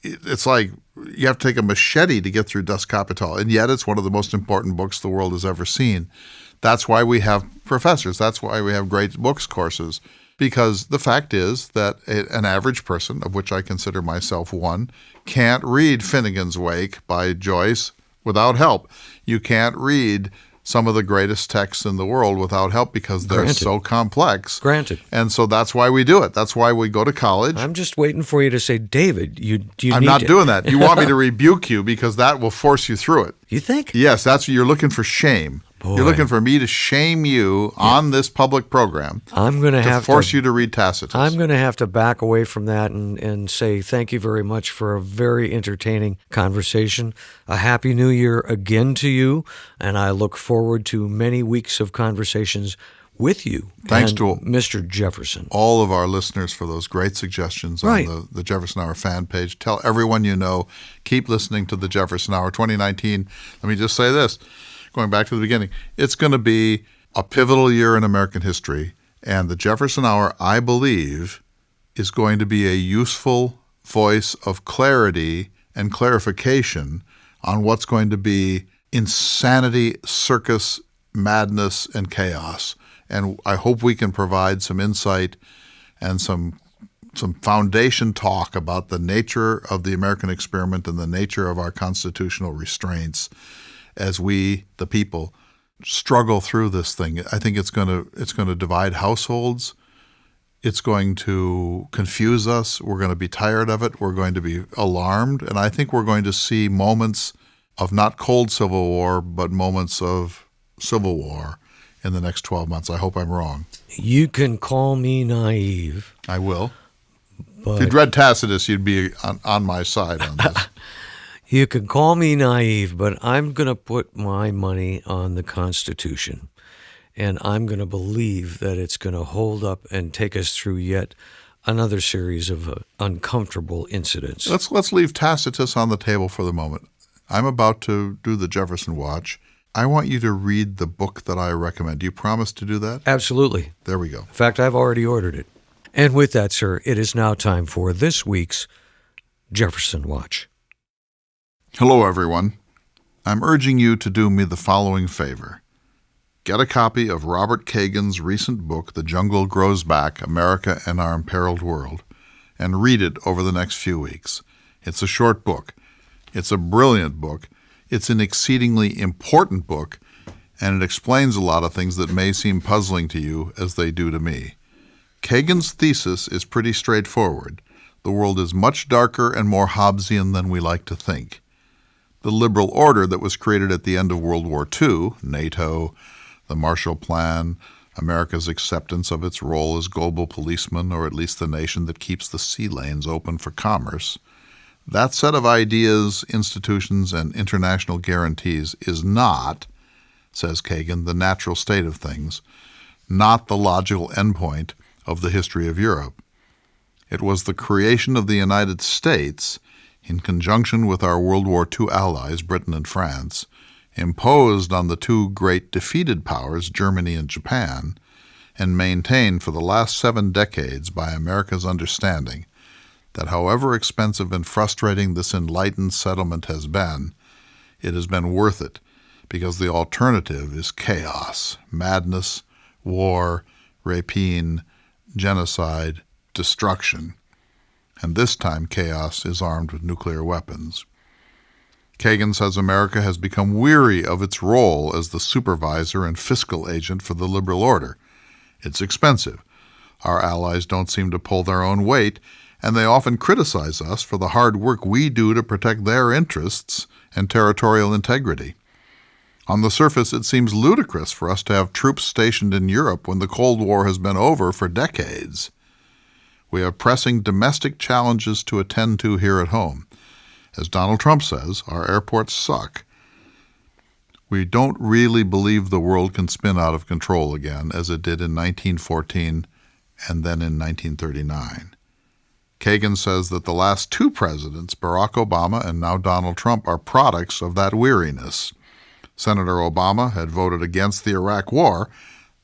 It's like you have to take a machete to get through Das Kapital, and yet it's one of the most important books the world has ever seen. That's why we have professors. That's why we have great books courses, because the fact is that an average person, of which I consider myself one, can't read Finnegan's Wake by Joyce without help. You can't read some of the greatest texts in the world without help because they're so complex. Granted. And so that's why we do it. That's why we go to college. I'm just waiting for you to say, David, I'm not doing that. You want me to rebuke you because that will force you through it. You think? Yes, that's what you're looking for, shame. Boy. You're looking for me to shame you on this public program. I'm going to have force you to read Tacitus. I'm going to have to back away from that and say thank you very much for a very entertaining conversation. A happy new year again to you, and I look forward to many weeks of conversations with you. Thanks and to Mr. Jefferson. All of our listeners for those great suggestions on the Jefferson Hour fan page. Tell everyone you know, keep listening to the Jefferson Hour 2019. Let me just say this. Going back to the beginning, it's going to be a pivotal year in American history, and the Jefferson Hour, I believe, is going to be a useful voice of clarity and clarification on what's going to be insanity, circus, madness, and chaos. And I hope we can provide some insight and some foundation talk about the nature of the American experiment and the nature of our constitutional restraints as we, the people, struggle through this thing. I think it's going to divide households. It's going to confuse us. We're going to be tired of it. We're going to be alarmed. And I think we're going to see moments of not cold civil war, but moments of civil war in the next 12 months. I hope I'm wrong. You can call me naive. I will. But if you'd read Tacitus, you'd be on my side on this. You can call me naive, but I'm going to put my money on the Constitution, and I'm going to believe that it's going to hold up and take us through yet another series of uncomfortable incidents. Let's leave Tacitus on the table for the moment. I'm about to do the Jefferson Watch. I want you to read the book that I recommend. Do you promise to do that? Absolutely. There we go. In fact, I've already ordered it. And with that, sir, it is now time for this week's Jefferson Watch. Hello, everyone. I'm urging you to do me the following favor. Get a copy of Robert Kagan's recent book, The Jungle Grows Back, America and Our Imperiled World, and read it over the next few weeks. It's a short book. It's a brilliant book. It's an exceedingly important book, and it explains a lot of things that may seem puzzling to you as they do to me. Kagan's thesis is pretty straightforward. The world is much darker and more Hobbesian than we like to think. The liberal order that was created at the end of World War II, NATO, the Marshall Plan, America's acceptance of its role as global policeman, or at least the nation that keeps the sea lanes open for commerce, that set of ideas, institutions, and international guarantees is not, says Kagan, the natural state of things, not the logical endpoint of the history of Europe. It was the creation of the United States, in conjunction with our World War II allies, Britain and France, imposed on the two great defeated powers, Germany and Japan, and maintained for the last 7 decades by America's understanding that however expensive and frustrating this enlightened settlement has been, it has been worth it, because the alternative is chaos, madness, war, rapine, genocide, destruction. And this time chaos is armed with nuclear weapons. Kagan says America has become weary of its role as the supervisor and fiscal agent for the liberal order. It's expensive. Our allies don't seem to pull their own weight, and they often criticize us for the hard work we do to protect their interests and territorial integrity. On the surface, it seems ludicrous for us to have troops stationed in Europe when the Cold War has been over for decades. We have pressing domestic challenges to attend to here at home. As Donald Trump says, our airports suck. We don't really believe the world can spin out of control again, as it did in 1914 and then in 1939. Kagan says that the last two presidents, Barack Obama and now Donald Trump, are products of that weariness. Senator Obama had voted against the Iraq War.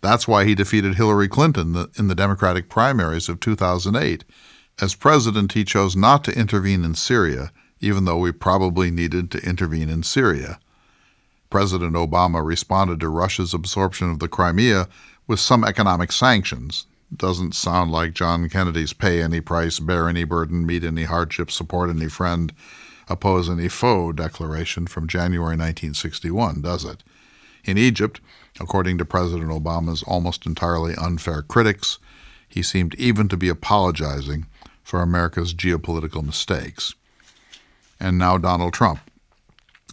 That's why he defeated Hillary Clinton in the Democratic primaries of 2008. As president, he chose not to intervene in Syria, even though we probably needed to intervene in Syria. President Obama responded to Russia's absorption of the Crimea with some economic sanctions. Doesn't sound like John Kennedy's pay any price, bear any burden, meet any hardship, support any friend, oppose any foe declaration from January 1961, does it? In Egypt, according to President Obama's almost entirely unfair critics, he seemed even to be apologizing for America's geopolitical mistakes. And now Donald Trump.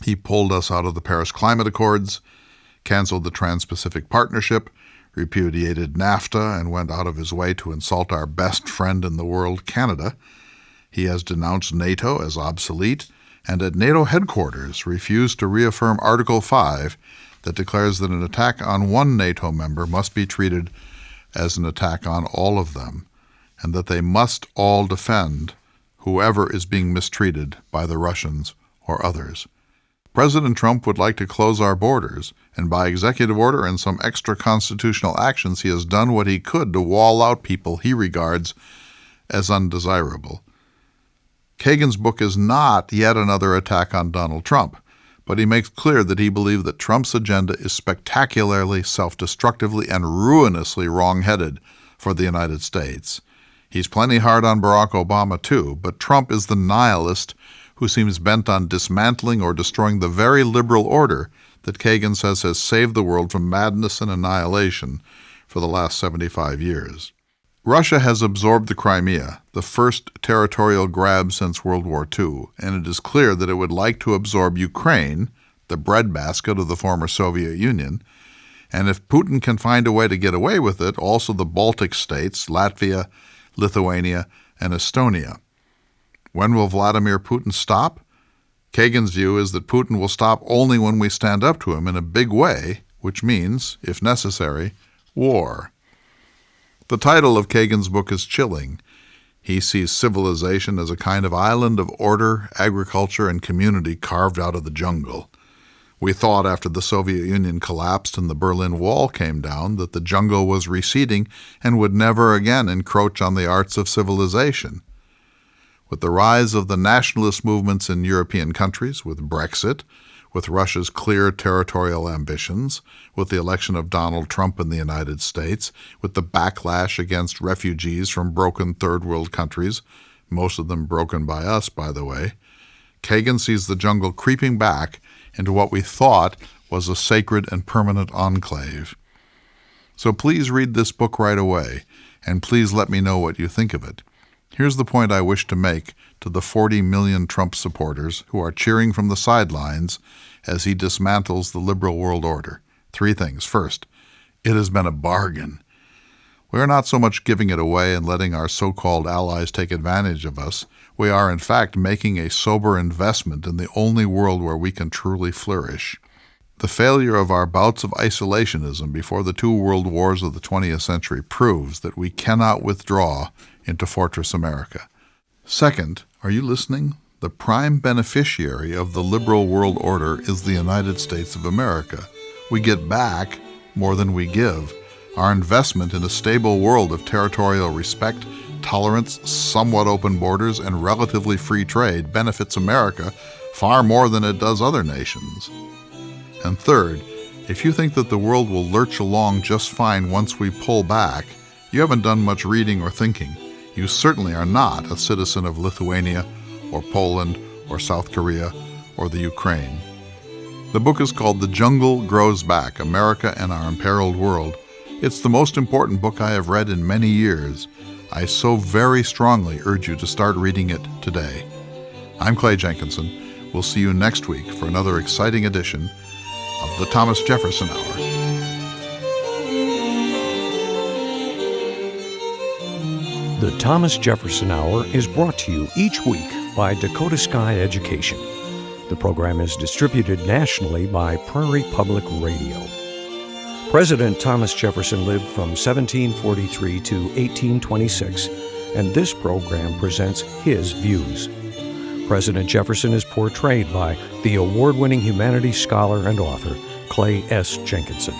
He pulled us out of the Paris Climate Accords, canceled the Trans-Pacific Partnership, repudiated NAFTA, and went out of his way to insult our best friend in the world, Canada. He has denounced NATO as obsolete, and at NATO headquarters refused to reaffirm Article 5 that declares that an attack on one NATO member must be treated as an attack on all of them, and that they must all defend whoever is being mistreated by the Russians or others. President Trump would like to close our borders, and by executive order and some extra constitutional actions, he has done what he could to wall out people he regards as undesirable. Kagan's book is not yet another attack on Donald Trump, but he makes clear that he believes that Trump's agenda is spectacularly, self-destructively, and ruinously wrong-headed for the United States. He's plenty hard on Barack Obama, too, but Trump is the nihilist who seems bent on dismantling or destroying the very liberal order that Kagan says has saved the world from madness and annihilation for the last 75 years. Russia has absorbed the Crimea, the first territorial grab since World War II, and it is clear that it would like to absorb Ukraine, the breadbasket of the former Soviet Union, and if Putin can find a way to get away with it, also the Baltic states, Latvia, Lithuania, and Estonia. When will Vladimir Putin stop? Kagan's view is that Putin will stop only when we stand up to him in a big way, which means, if necessary, war. The title of Kagan's book is chilling. He sees civilization as a kind of island of order, agriculture, and community carved out of the jungle. We thought after the Soviet Union collapsed and the Berlin Wall came down that the jungle was receding and would never again encroach on the arts of civilization. With the rise of the nationalist movements in European countries, with Brexit, with Russia's clear territorial ambitions, with the election of Donald Trump in the United States, with the backlash against refugees from broken third world countries, most of them broken by us, by the way, Kagan sees the jungle creeping back into what we thought was a sacred and permanent enclave. So please read this book right away, and please let me know what you think of it. Here's the point I wish to make to the 40 million Trump supporters who are cheering from the sidelines as he dismantles the liberal world order. 3 things. First, it has been a bargain. We are not so much giving it away and letting our so-called allies take advantage of us. We are, in fact, making a sober investment in the only world where we can truly flourish. The failure of our bouts of isolationism before the 2 world wars of the 20th century proves that we cannot withdraw into Fortress America. Second, are you listening? The prime beneficiary of the liberal world order is the United States of America. We get back more than we give. Our investment in a stable world of territorial respect, tolerance, somewhat open borders, and relatively free trade benefits America far more than it does other nations. And third, if you think that the world will lurch along just fine once we pull back, you haven't done much reading or thinking. You certainly are not a citizen of Lithuania or Poland or South Korea or the Ukraine. The book is called The Jungle Grows Back, America and Our Imperiled World. It's the most important book I have read in many years. I so very strongly urge you to start reading it today. I'm Clay Jenkinson. We'll see you next week for another exciting edition of the Thomas Jefferson Hour. The Thomas Jefferson Hour is brought to you each week by Dakota Sky Education. The program is distributed nationally by Prairie Public Radio. President Thomas Jefferson lived from 1743 to 1826, and this program presents his views. President Jefferson is portrayed by the award-winning humanities scholar and author Clay S. Jenkinson.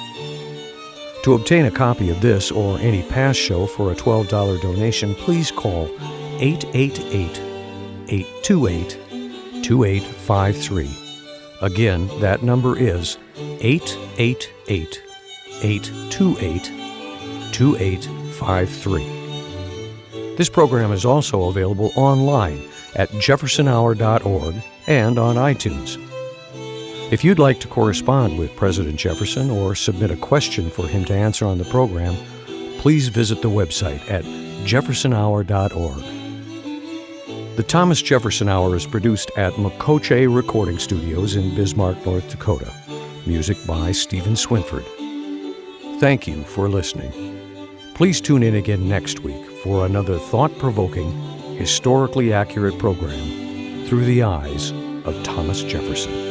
To obtain a copy of this or any past show for a $12 donation, please call 888-828-2853. Again, that number is 888-828-2853. This program is also available online at jeffersonhour.org and on iTunes. If you'd like to correspond with President Jefferson or submit a question for him to answer on the program, please visit the website at jeffersonhour.org. The Thomas Jefferson Hour is produced at Makoche Recording Studios in Bismarck, North Dakota. Music by Stephen Swinford. Thank you for listening. Please tune in again next week for another thought-provoking, historically accurate program through the eyes of Thomas Jefferson.